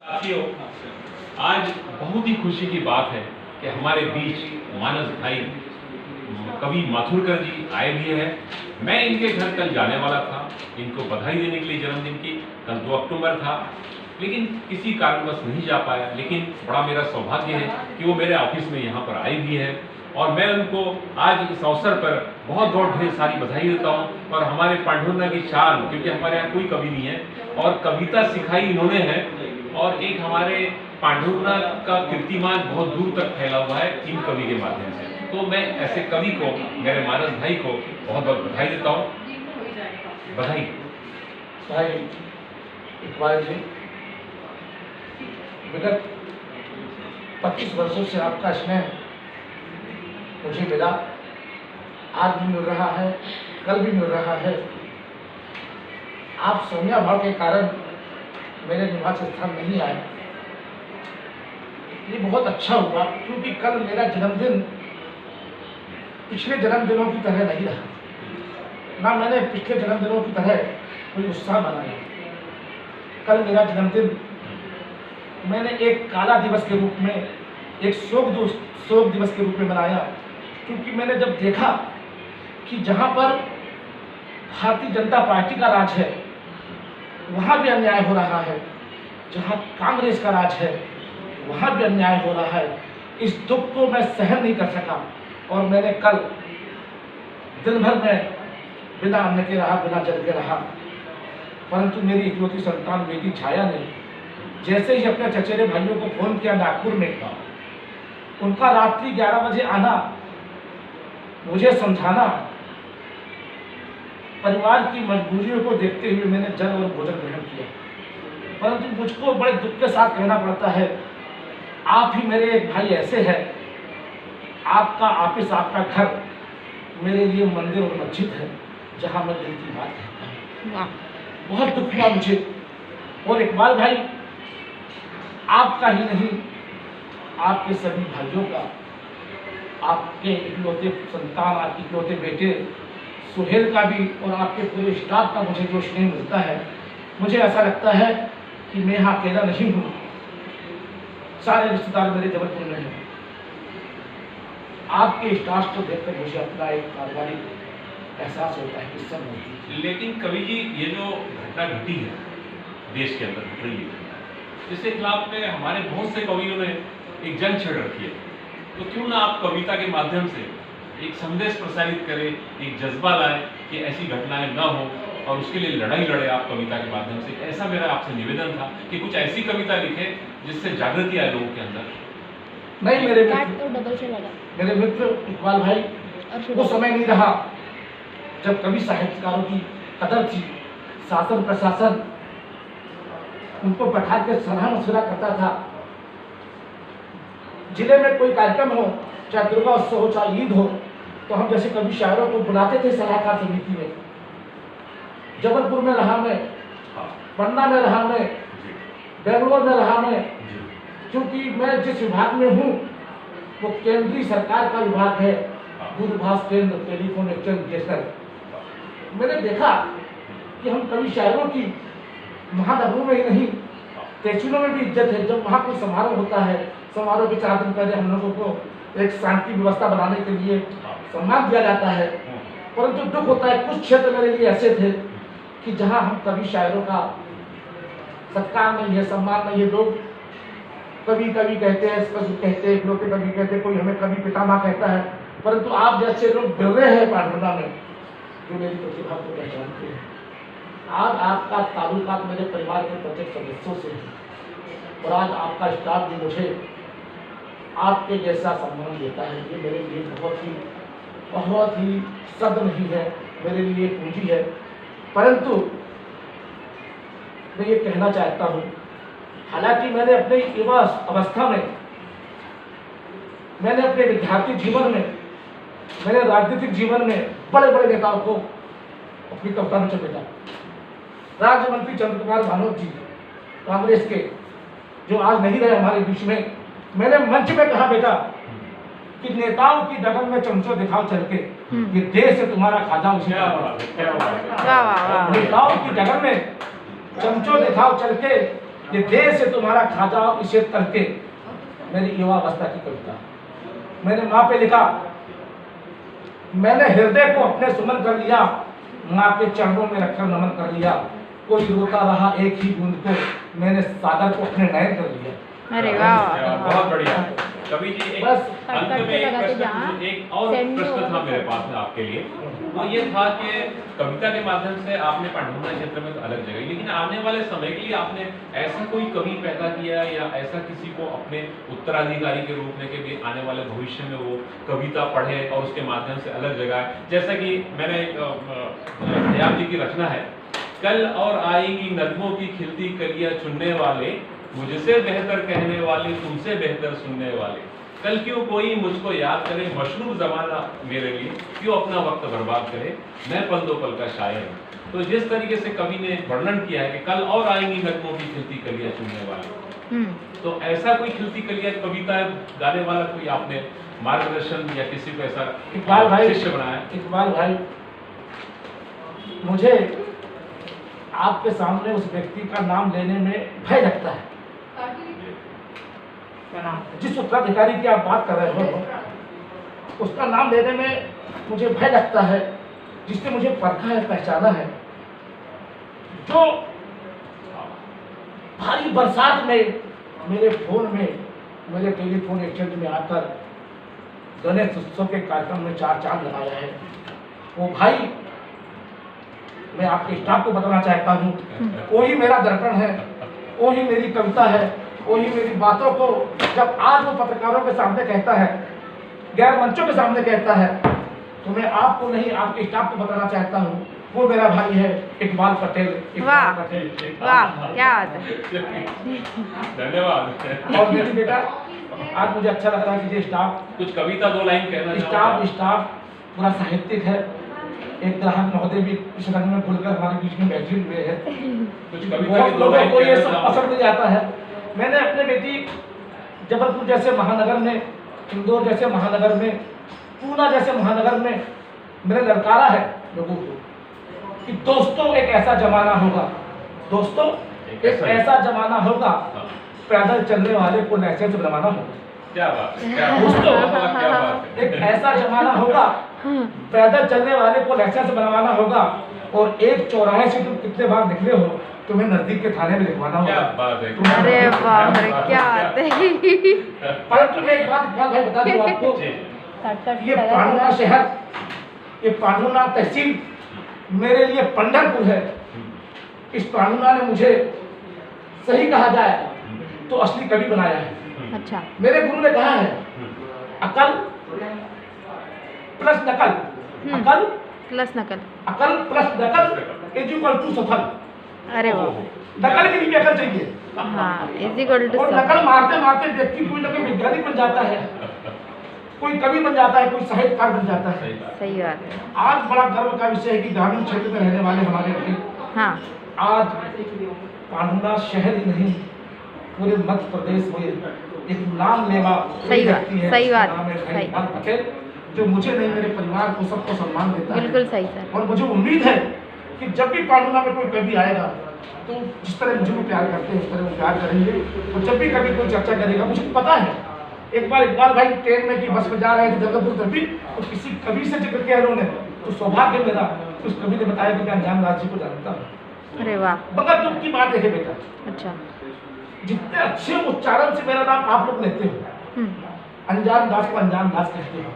साथियों, आज बहुत ही खुशी की बात है कि हमारे बीच मानस भाई कवि माथुरकर जी आए भी हैं। मैं इनके घर कल जाने वाला था, इनको बधाई देने के लिए जन्मदिन की। कल 2 अक्टूबर था, लेकिन किसी कारणवश नहीं जा पाया। लेकिन बड़ा मेरा सौभाग्य है कि वो मेरे ऑफिस में यहाँ पर आए भी हैं और मैं उनको आज इस अवसर पर बहुत ढेर सारी बधाई देता हूँ। और हमारे पांडुरंग की शान, क्योंकि हमारे यहाँ कोई कवि नहीं है और कविता सिखाई इन्होंने है, और एक हमारे पांडुरंग का कीर्तिमान बहुत दूर तक फैला हुआ है इन कवि के माध्यम से। तो मैं ऐसे कवि को, मेरे मानस भाई को बहुत बधाई देता हूँ। बधाई भाई इकबाल जी, विगत 25 वर्षों से आपका स्नेह मुझे मिला, आज भी मिल रहा है, कल भी मिल रहा है। आप सौम्या भाव के कारण मेरे निवास स्थान नहीं आए, ये बहुत अच्छा हुआ, क्योंकि कल मेरा जन्मदिन पिछले जन्मदिनों की तरह नहीं रहा। ना मैंने पिछले जन्मदिनों की तरह कोई उत्साह मनाया। कल मेरा जन्मदिन मैंने एक काला दिवस के रूप में, एक शोक दिवस के रूप में मनाया, क्योंकि मैंने जब देखा कि जहाँ पर भारतीय जनता पार्टी का राज है वहाँ भी अन्याय हो रहा है, जहाँ कांग्रेस का राज है वहाँ भी अन्याय हो रहा है, इस दुख को मैं सहन नहीं कर सका और मैंने कल दिन भर में बिना अन्न के रहा, बिना जल के रहा। परंतु मेरी इकलौती संतान बेटी छाया ने जैसे ही अपने चचेरे भाइयों को फोन किया नागपुर में, उनका रात्रि 11 बजे आना, मुझे समझाना, परिवार की मजबूरियों को देखते हुए मैंने जल और भोजन ग्रहण किया। परंतु मुझको बड़े दुख के साथ कहना पड़ता है, आप ही मेरे एक भाई ऐसे हैं, आपका ऑफिस, आपका घर मेरे लिए मंदिर और मस्जिद है, जहाँ मैं दिल की बात कहता हूँ। बहुत दुख हुआ मुझे। और इकबाल भाई, आपका ही नहीं, आपके सभी भाइयों का, आपके इकलौते संतान, आपके इकलौते बेटे सुहेल का भी और आपके पूरे स्टाफ का मुझे जो स्नेह मिलता है, मुझे ऐसा लगता है कि मैं यहाँ अकेला नहीं हूँ, सारे रिश्तेदार मेरे जबलपुर में हैं। आपके स्टाफ को देखकर मुझे अपना एक पारिवारिक एहसास होता है कि सब होती है। लेकिन कवि जी, ये जो घटना घटी है देश के अंदर घट रही है, इसके खिलाफ में हमारे बहुत से कवियों ने एक जंग छेड़ रखी है। तो क्यों ना आप कविता के माध्यम से एक संदेश प्रसारित करें, एक जज्बा लाएं कि ऐसी घटनाएं ना हो और उसके लिए लड़ाई लड़े आप कविता के माध्यम से। ऐसा मेरा आपसे निवेदन था कि कुछ ऐसी कविता लिखें जिससे जागृति आए लोगों के अंदर। नहीं, मेरे मित्र इकबाल भाई, वो समय नहीं रहा जब कवि साहित्यकारों की कदर थी। शासन प्रशासन उनको बैठा के सलाह मशवरा करता था। जिले में कोई कार्यक्रम हो, चाहे दुर्गा उत्सव हो, चाहे ईद हो, तो हम जैसे कवि शायरों को बुलाते थे सलाहकार समिति में। जबलपुर में रहा मैं, पन्ना में रहा मैं, बेंगलोर में रहा मैं, क्योंकि मैं जिस विभाग में हूँ वो केंद्रीय सरकार का विभाग है, दूरभाष केंद्र, टेलीफोन एक्सचेंज गेस्टर। मैंने देखा कि हम कवि शायरों की महानगरों में ही नहीं, तहसीलों में भी इज्जत है। जब वहाँ कोई समारोह होता है, समारोह के 4 दिन पहले हम लोगों को एक शांति व्यवस्था बनाने के लिए सम्मान दिया जाता है। परंतु दुख होता है, कुछ क्षेत्र मेरे लिए ऐसे थे कि जहाँ हम कवि शायरों का सत्कार नहीं है, सम्मान नहीं है। लोग कवि कवि कहते हैं, कहते हैं, इकलौते कवि कहते हैं, कोई हमें कवि पितामह कहता है। परंतु आप जैसे लोग मिल रहे हैं पांडुरंग में, जो मेरी प्रतिभा को पहचानते हैं। आज आपका ताल्लुकात मेरे परिवार के प्रत्येक सदस्यों से है और आज आपका स्टाफ भी मुझे आपके जैसा सम्मान देता है। ये मेरे लिए बहुत ही शब्द नहीं है, मेरे लिए पूंजी है। परंतु मैं ये कहना चाहता हूँ, हालांकि मैंने अपने युवा अवस्था में, मैंने अपने विद्यार्थी जीवन में, मैंने राजनीतिक जीवन में बड़े बड़े नेताओं को अपनी कविता में चमेटा। राज्य मंत्री चंद्र कुमार भानोद जी, कांग्रेस के, जो आज नहीं रहे हमारे बीच में, मैंने मंच में कहा बेटा कि नेताओं की डगर में चमचो दिखाओ चल के, ये देश है तुम्हारा खाजा उसी। नेताओं की डगर में चमचो दिखाओ चल के, ये देश से तुम्हारा खा जाओ इसे करके, मेरी युवावस्था की कविता। मैंने माँ पे लिखा, मैंने हृदय को अपने सुमन कर लिया, माँ के चरणों में रखकर नमन कर लिया। कोई रोता रहा एक ही बूंद को, मैंने सागर को अपने नयन कर लिया। अरे वाह, बहुत बढ़िया। कवि जी एक बस अंत में एक और प्रश्न था मेरे पास में आपके लिए। वो ये था कि कविता के माध्यम से आपने पांडुना क्षेत्र में तो अलग जगह, लेकिन आने वाले समय के लिए आपने ऐसा कोई कवि पैदा किया या ऐसा किसी को अपने उत्तराधिकारी के रूप में कि आने वाले भविष्य में वो कविता पढ़े और उसके माध्यम से अलग जगह, जैसा कि मैंने दयाल जी की रचना है, कल और आएगी नज़्मों की खिलती कलियां चुनने वाले, मुझसे बेहतर कहने वाले, तुमसे बेहतर सुनने वाले, कल क्यों कोई मुझको याद करे, मशरूम जमाना मेरे लिए क्यों अपना वक्त बर्बाद करे, मैं पल दो पल का शायर हूँ। तो जिस तरीके से कवि ने वर्णन किया है कि कल और आएंगी नज़्मों की खिलती कलियां चुनने वाले, तो ऐसा कोई खिलती कलियां कविता गाने वाला कोई आपने मार्गदर्शन या किसी को ऐसा इकबाल भाई, शिष्य बनाया? इकबाल भाई, मुझे आपके सामने उस व्यक्ति का नाम लेने में भय लगता है। जिस उत्तराधिकारी की आप बात कर रहे हो, उसका नाम लेने में मुझे भय लगता है, जिसने मुझे परखा है, पहचाना है, जो भारी बरसात में मेरे फोन में, मेरे टेलीफोन एक्सचेंज में आकर गणेश उत्सव के कार्यक्रम में 4 चांद लगाया है। वो भाई, मैं आपके स्टाफ को बताना चाहता हूँ, वही मेरा दर्पण है, वही मेरी कविता है, वही मेरी बातों को जब आज वो पत्रकारों के सामने कहता है, गैर मंचों के सामने कहता है, तो मैं आपको नहीं आपके स्टाफ को बताना चाहता हूँ, वो मेरा भाई है इकबाल पटेल। वाह वाह, क्या बात है, धन्यवाद। और मेरी बेटा, आज मुझे अच्छा लग रहा है कि ये स्टाफ, कुछ कविता 2 लाइन कहना स्टाफ पूरा साहित्यिक है। एक ग्राहक महोदय भी इस रंग में खुलकर हमारे बीच में बैठे हुए हैं। कुछ कविता बहुत की 2 लोगों लाइन को ये कहना सब चाहूंगा। पसंद नहीं आता है। मैंने अपने बेटी जबलपुर जैसे महानगर में, इंदौर जैसे महानगर में, पूना जैसे महानगर में मैंने ललकारा है लोगों को कि दोस्तों एक ऐसा जमाना होगा, दोस्तों एक ऐसा जमाना होगा, पैदल चलने वाले को लाइसेंस बनवाना होगा। क्या बात है, क्या दोस्तों, क्या बात है। एक ऐसा जमाना होगा, पैदल चलने वाले को लाइसेंस बनवाना होगा, और एक चौराहे से तुम कितने बार निकले हो, तुम्हें नजदीक के थाने में लिखवाना होगा। क्या बात है। अरे बाप रे, क्या बात है। परंतु मैं एक बात इकबाल भाई बता दूं आपको, जी, ये पांडुना शहर, ये पांडुना तहसील मेरे लिए पंढरपुर है। इस पांडुना ने मुझे, सही कहा जाए तो असली कवि बनाया है। अच्छा, मेरे गुरु ने कहा है, अकल प्लस नकल, अकल प्लस नकल, अकल प्लस नकल इज इक्वल टू सफल। अरे वाह, नकल के लिए अकल चाहिए, हाँ, इज इक्वल टू और नकल मारते मारते व्यक्ति कोई ना कोई वैज्ञानिक बन जाता है, कोई कवि बन जाता है, कोई साहित्यकार बन जाता है। सही बात। सही बात है, आज बड़ा गर्व का विषय है कि ग्रामीण क्षेत्र में रहने वाले हमारे भाई हाँ, आज पांडुना शहर ही नहीं, पूरे मध्य प्रदेश में एक नाम लेवा सही बात, व्यक्ति है। सही बात, नाम है भाई सही। इकबाल पटेल, जो मुझे नहीं, मेरे परिवार को, सबको सम्मान देता है। बिल्कुल सही सर। और मुझे उम्मीद है कि जब भी पांडुना में कोई कवि आएगा, तो जिस तरह मुझे वो प्यार करते हैं उस तरह वो प्यार करेंगे, और जब भी कभी कोई चर्चा करेगा, मुझे पता है, एक बार इकबाल भाई ट्रेन में कि बस में जा रहे थे जगदलपुर तक भी, तो किसी कवि से जिक्र किया उन्होंने, तो सौभाग्य मेरा, उस कवि ने बताया कि मैं अनजान राज जी को जानता हूँ। अरे वाह, मगर दुख की बात है बेटा, अच्छा, जितने अच्छे उच्चारण से मेरा नाम आप लोग लेते हो, अनजान दास को अनजान दास कहते हो,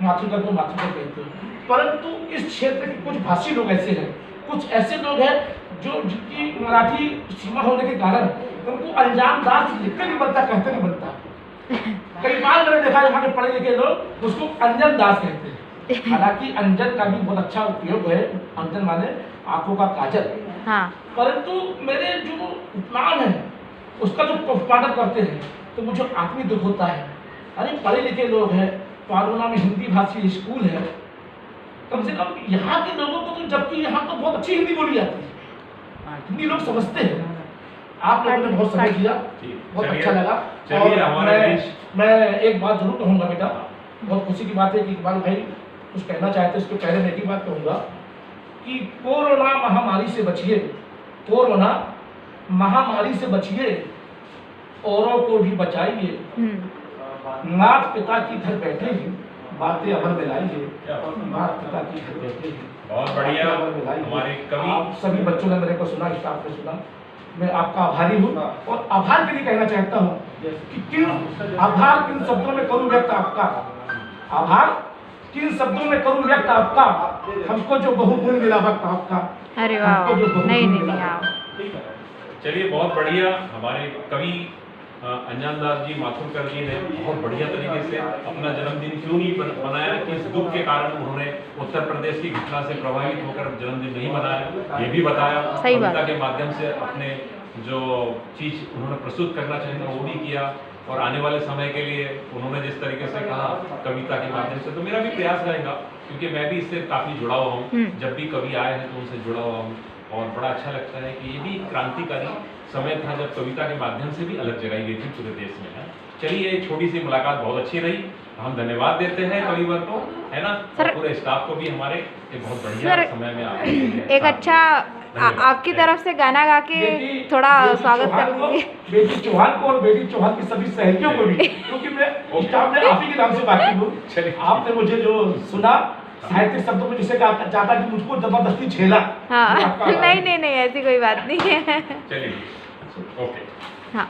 माथुकर को माथुकर कहते हो, परंतु इस क्षेत्र के कुछ भाषी लोग ऐसे हैं, कुछ ऐसे लोग हैं जो जिनकी मराठी सीमा होने के कारण उनको अनजान दास लिखकर नहीं बनता, कहते नहीं बनता। कई बार मैंने देखा यहाँ के पढ़े लिखे लोग उसको अंजन दास कहते हैं। हालांकि अंजन का भी बहुत अच्छा उपयोग है, अंजन माने आंखों का काजल, हाँ, परंतु मेरे जो उपनाम है उसका जो पुष्पादन करते हैं तो मुझे आत्मी दुख होता है। अरे पढ़े लिखे लोग हैं, पांडुना में हिंदी भाषी स्कूल है, कम से कम यहाँ के लोगों को तो, जबकि यहाँ तो बहुत अच्छी हिंदी बोली जाती है, हिंदी लोग समझते हैं। आप लोगों ने बहुत समय दिया, बहुत अच्छा लगा। और मैं एक बात जरूर कहूँगा बेटा, बहुत खुशी की बात है कि इकबाल भाई कुछ कहना चाहते, उसके पहले मैं एक ही बात कहूँगा कि कोरोना महामारी से बचिए, कोरोना महामारी से बचिए, औरों को भी बचाइए, मात पिता की घर बैठे ही बातें अमर में लाइए, मात पिता की घर बैठे ही बहुत बढ़िया। अमर में लाइए। हमारे कवि आप सभी बच्चों ने मेरे को सुना, स्टाफ ने सुना, मैं आपका आभारी हूँ और आभार के लिए कहना चाहता हूँ कि आभार किन शब्दों में करूँ व्यक्त आपका, आभार किन शब्दों में करूँ व्यक्त आपका, हमको जो बहुगुण मिला वक्त आपका। अरे वाह, नहीं आप चलिए बहुत बढ़िया। हमारे कवि अंजन दास जी माथुरकर जी ने बहुत बढ़िया तरीके से अपना जन्मदिन क्यों नहीं मनाया, कि इस दुख के कारण उन्होंने उत्तर प्रदेश की घटना से प्रभावित होकर जन्मदिन नहीं मनाया, ये भी बताया। कविता के माध्यम से अपने जो चीज उन्होंने प्रस्तुत करना चाहिए वो भी किया, और आने वाले समय के लिए उन्होंने जिस तरीके से कहा कविता के माध्यम से, तो मेरा भी प्रयास रहेगा, क्योंकि मैं भी इससे काफी जुड़ा हुआ हूँ। जब भी कवि आए हैं तो उनसे जुड़ा हुआ हूँ, और बड़ा अच्छा लगता है कि ये भी क्रांतिकारी समय था जब कविता के माध्यम से भी अलग जगाई गई थी पूरे देश में। है चलिए, छोटी सी मुलाकात बहुत अच्छी रही, हम धन्यवाद देते हैं कविवर को, है ना, और पूरे स्टाफ को भी हमारे एक बहुत बढ़िया समय में आपके एक अच्छा आपकी तरफ से गाना गा के थोड़ा स्वागत कर दीजिए। बेटी चौहान को और बेटी चौहान की सभी सहेलियों को भी, क्योंकि मैं स्टाफ में आप ही के नाम से बाकी हूँ। आपने मुझे जो सुना साहित्यिक शब्दों में जिसे कहा जाता कि मुझको जबरदस्ती झेला। हाँ नहीं ऐसी कोई बात नहीं है। चलिए ओके। हाँ।